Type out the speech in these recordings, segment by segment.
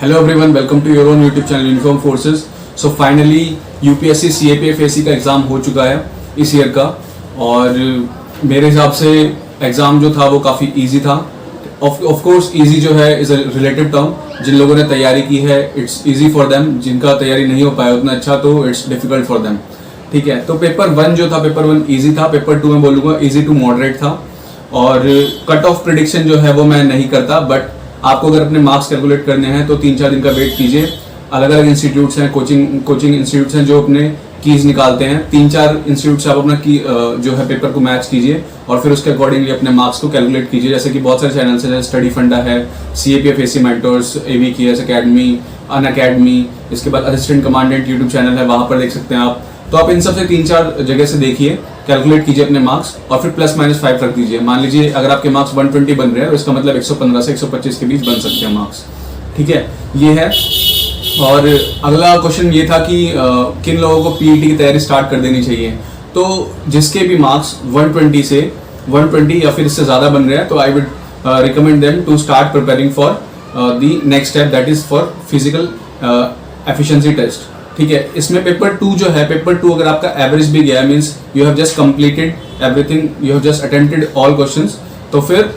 Hello everyone, welcome to your own YouTube channel uniform forces. So finally UPSC CAPF AC का exam हो चुका है इस ईयर का, और मेरे हिसाब से एग्ज़ाम जो था वो काफ़ी इजी था। ऑफ कोर्स इजी जो है इज़ अ रिलेटिव टर्म। जिन लोगों ने तैयारी की है इट्स इजी फॉर देम, जिनका तैयारी नहीं हो पाया उतना अच्छा तो इट्स डिफिकल्ट फॉर देम। ठीक है, तो पेपर 1 जो था, पेपर 1 ईजी था। पेपर 2 मैं बोलूँगा ईजी टू मॉडरेट था। और कट ऑफ प्रिडिक्शन जो है वो मैं नहीं करता, बट आपको अगर अपने मार्क्स कैलकुलेट करने हैं तो 3-4 दिन का वेट कीजिए। अलग अलग इंस्टीट्यूट्स हैं, कोचिंग इंस्टीट्यूट्स हैं जो अपने कीज निकालते हैं। 3-4 इंस्टीट्यूट से आप अपना की जो है पेपर को मैच कीजिए और फिर उसके अकॉर्डिंगली अपने मार्क्स को कैलकुलेट कीजिए। जैसे कि बहुत सारे चैनल्स हैं, स्टडी फंडा है, सीएपीएफएसी मेंटर्स, एवीकेएस अकेडमी, अन अकेडमी, इसके बाद असिस्टेंट कमांडेंट यूट्यूब चैनल है, वहाँ पर देख सकते हैं आप। तो आप इन सब से 3-4 जगह से देखिए, कैलकुलेट कीजिए अपने मार्क्स और फिर ±5 रख दीजिए। मान लीजिए अगर आपके मार्क्स 120 बन रहे हैं तो इसका मतलब 115 से 125 के बीच बन सकते हैं मार्क्स। ठीक है, ये है। और अगला क्वेश्चन ये था कि किन लोगों को पीईटी की तैयारी स्टार्ट कर देनी चाहिए। तो जिसके भी मार्क्स 120 या फिर इससे ज़्यादा बन रहे हैं तो I would recommend them to start preparing for the next step, that is for physical efficiency test. ठीक है, इसमें पेपर 2 जो है, पेपर 2 अगर आपका एवरेज भी गया, means you have just completed everything, you have just attempted all questions, तो फिर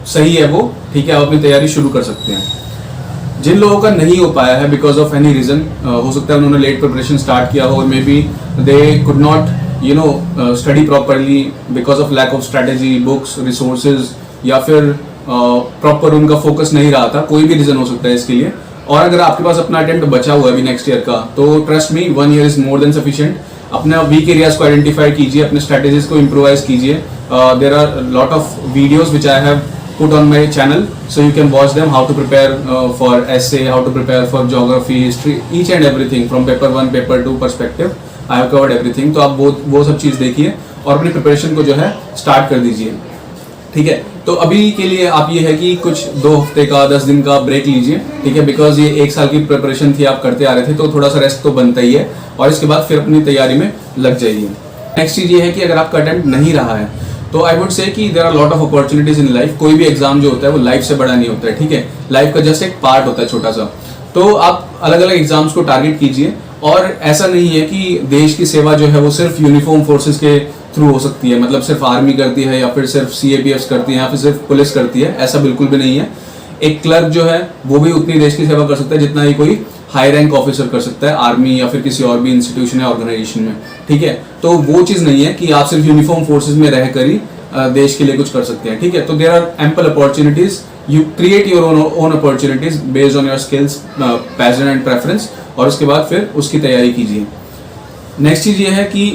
सही है वो। ठीक है, आप अपनी तैयारी शुरू कर सकते हैं। जिन लोगों का नहीं हो पाया है बिकॉज ऑफ एनी रीजन, हो सकता है उन्होंने लेट प्रिपरेशन स्टार्ट किया हो, और maybe they could not study properly because of lack of strategy, books, resources, या फिर प्रॉपर उनका फोकस नहीं रहा था। कोई भी रीजन हो सकता है इसके लिए। और अगर आपके पास अपना अटेम्प्ट बचा हुआ है अभी नेक्स्ट ईयर का, तो trust me 1 year is more than sufficient. अपने वीक एरियाज को आइडेंटिफाई कीजिए, अपने स्ट्रेटेजीज को इम्प्रोवाइज कीजिए। There are lot of videos which I have put on my channel, so you can watch them, how to prepare for essay, how to prepare for geography, history, each and everything from paper 1 paper 2 perspective I have covered everything। तो आप वो सब चीज़ देखिए और अपनी preparation को जो है स्टार्ट कर दीजिए। ठीक है, तो अभी के लिए आप ये है कि कुछ 2 हफ्ते का 10 दिन का ब्रेक लीजिए। ठीक है, बिकॉज ये 1 साल की प्रिपरेशन थी, आप करते आ रहे थे, तो थोड़ा सा रेस्ट तो बनता ही है, और इसके बाद फिर अपनी तैयारी में लग जाइए। नेक्स्ट चीज़ ये है कि अगर आपका अटेम्प्ट नहीं रहा है तो आई वुड से कि there are lot of opportunities in life. कोई भी एग्जाम जो होता है वो लाइफ से बड़ा नहीं होता है। ठीक है, लाइफ का जस्ट एक पार्ट होता है छोटा सा। तो आप अलग अलग एग्जाम्स को टारगेट कीजिए, और ऐसा नहीं है कि देश की सेवा जो है वो सिर्फ यूनिफॉर्म फोर्सेस के थ्रू हो सकती है, मतलब सिर्फ आर्मी करती है या फिर सिर्फ सीएपीएफ करती है या फिर सिर्फ पुलिस करती है, ऐसा बिल्कुल भी नहीं है। एक क्लर्क जो है वो भी उतनी देश की सेवा कर सकता है जितना ही कोई हाई रैंक ऑफिसर कर सकता है आर्मी या फिर किसी और भी इंस्टीट्यूशन या ऑर्गेनाइजेशन में। ठीक है, तो वो चीज़ नहीं है कि आप सिर्फ यूनिफॉर्म फोर्सेज में रहकर ही देश के लिए कुछ कर सकते हैं। ठीक है, तो there are ample opportunities, you create your own opportunities based on your skills, passion and preference, और उसके बाद फिर उसकी तैयारी कीजिए। नेक्स्ट चीज़ ये है कि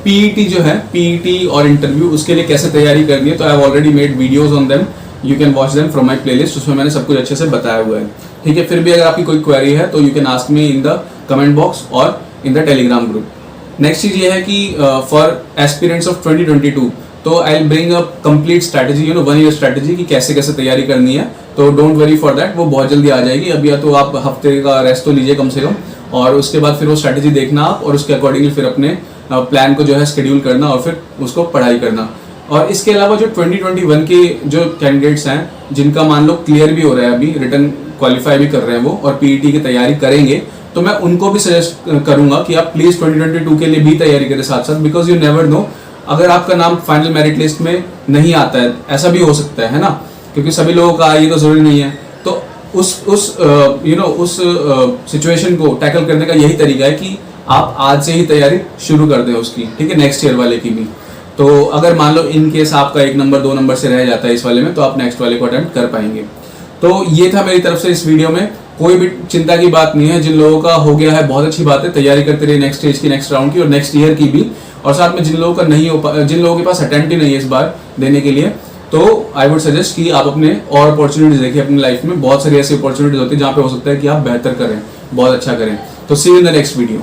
पीईटी जो है, पीईटी और इंटरव्यू, उसके लिए कैसे तैयारी करनी है, तो I have already made videos on them, you can watch them from my playlist. उसमें मैंने सब कुछ अच्छे से बताया हुआ है। ठीक है, फिर भी अगर आपकी कोई क्वेरी है तो you can ask me in the comment box और in the Telegram group. Next चीज़ ये है कि फॉर एस्पिरेंट्स ऑफ 2022, तो I will bring a complete strategy, 1 year strategy कि कैसे कैसे तैयारी करनी है। तो डोंट वरी फॉर दैट, वो बहुत जल्दी आ जाएगी। अभी या तो आप हफ्ते का रेस्ट तो लीजिए कम से कम, और उसके बाद फिर वो स्ट्रैटेजी देखना आप, और उसके अकॉर्डिंगली फिर अपने प्लान को जो है शेड्यूल करना और फिर उसको पढ़ाई करना। और इसके अलावा जो 2021 के जो कैंडिडेट्स हैं जिनका मान लो क्लियर भी हो रहा है, अभी रिटर्न क्वालिफाई भी कर रहे हैं वो, और पीईटी की तैयारी करेंगे, तो मैं उनको भी सजेस्ट करूंगा कि आप प्लीज़ 2022 के लिए भी तैयारी करें साथ साथ, बिकॉज यू नेवर नो, अगर आपका नाम फाइनल मेरिट लिस्ट में नहीं आता है, ऐसा भी हो सकता है ना, क्योंकि सभी लोगों का ये तो जरूरी नहीं है। तो उस सिचुएशन को टैकल करने का यही तरीका है कि आप आज से ही तैयारी शुरू कर दें उसकी। ठीक है, नेक्स्ट ईयर वाले की भी। तो अगर मान लो इन केस आपका 1 नंबर 2 नंबर से रह जाता है इस वाले में, तो आप नेक्स्ट वाले को अटेम्प्ट कर पाएंगे। तो ये था मेरी तरफ से इस वीडियो में। कोई भी चिंता की बात नहीं है। जिन लोगों का हो गया है बहुत अच्छी बात है, तैयारी करते रहिए नेक्स्ट स्टेज की, नेक्स्ट राउंड की और नेक्स्ट ईयर की भी। और साथ में जिन लोगों का नहीं हो जिन लोगों के पास अटेम्प्ट ही नहीं है इस बार देने के लिए, तो आई वुड सजेस्ट कि आप अपने और अपॉर्चुनिटीज देखिए अपनी लाइफ में। बहुत सारी ऐसी अपॉर्चुनिटीज होती है जहाँ पे हो सकता है कि आप बेहतर करें, बहुत अच्छा करें। तो see you in the next video.